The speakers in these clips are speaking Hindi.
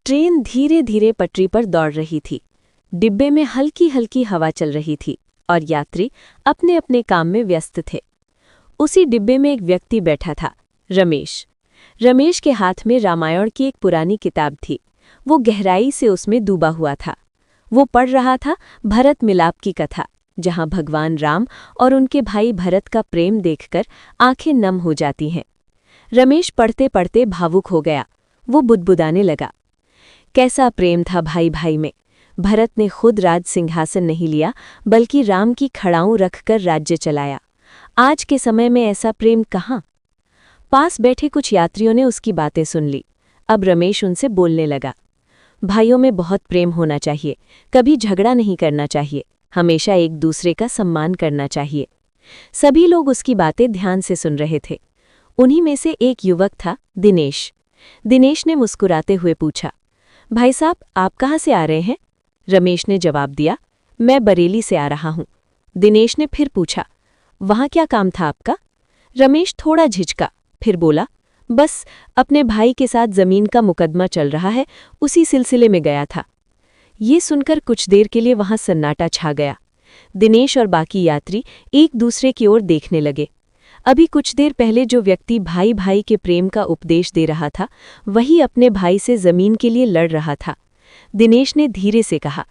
ट्रेन धीरे धीरे पटरी पर दौड़ रही थी। डिब्बे में हल्की हल्की हवा चल रही थी और यात्री अपने अपने काम में व्यस्त थे। उसी डिब्बे में एक व्यक्ति बैठा था, रमेश। रमेश के हाथ में रामायण की एक पुरानी किताब थी। वो गहराई से उसमें डूबा हुआ था। वो पढ़ रहा था भरत मिलाप की कथा, जहां भगवान राम और उनके भाई भरत का प्रेम देखकर आंखें नम हो जाती हैं। रमेश पढ़ते पढ़ते भावुक हो गया। वो बुदबुदाने लगा, कैसा प्रेम था भाई भाई में। भरत ने खुद राज सिंहासन नहीं लिया, बल्कि राम की खड़ाऊं रखकर राज्य चलाया। आज के समय में ऐसा प्रेम कहाँ। पास बैठे कुछ यात्रियों ने उसकी बातें सुन ली। अब रमेश उनसे बोलने लगा, भाइयों में बहुत प्रेम होना चाहिए, कभी झगड़ा नहीं करना चाहिए, हमेशा एक दूसरे का सम्मान करना चाहिए। सभी लोग उसकी बातें ध्यान से सुन रहे थे। उन्हीं में से एक युवक था, दिनेश। दिनेश ने मुस्कुराते हुए पूछा, भाई साहब, आप कहाँ से आ रहे हैं? रमेश ने जवाब दिया, मैं बरेली से आ रहा हूँ। दिनेश ने फिर पूछा, वहाँ क्या काम था आपका? रमेश थोड़ा झिझका, फिर बोला, बस अपने भाई के साथ जमीन का मुकदमा चल रहा है, उसी सिलसिले में गया था। ये सुनकर कुछ देर के लिए वहां सन्नाटा छा गया। दिनेश और बाकी यात्री एक दूसरे की ओर देखने लगे। अभी कुछ देर पहले जो व्यक्ति भाई भाई के प्रेम का उपदेश दे रहा था, वही अपने भाई से जमीन के लिए लड़ रहा था। दिनेश ने धीरे से कहा,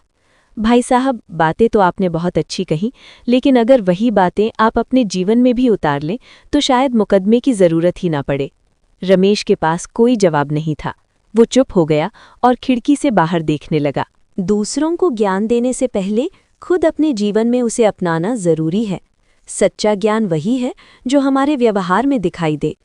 भाई साहब, बातें तो आपने बहुत अच्छी कही, लेकिन अगर वही बातें आप अपने जीवन में भी उतार लें तो शायद मुकदमे की जरूरत ही ना पड़े। रमेश के पास कोई जवाब नहीं था। वो चुप हो गया और खिड़की से बाहर देखने लगा। दूसरों को ज्ञान देने से पहले खुद अपने जीवन में उसे अपनाना जरूरी है। सच्चा ज्ञान वही है जो हमारे व्यवहार में दिखाई दे,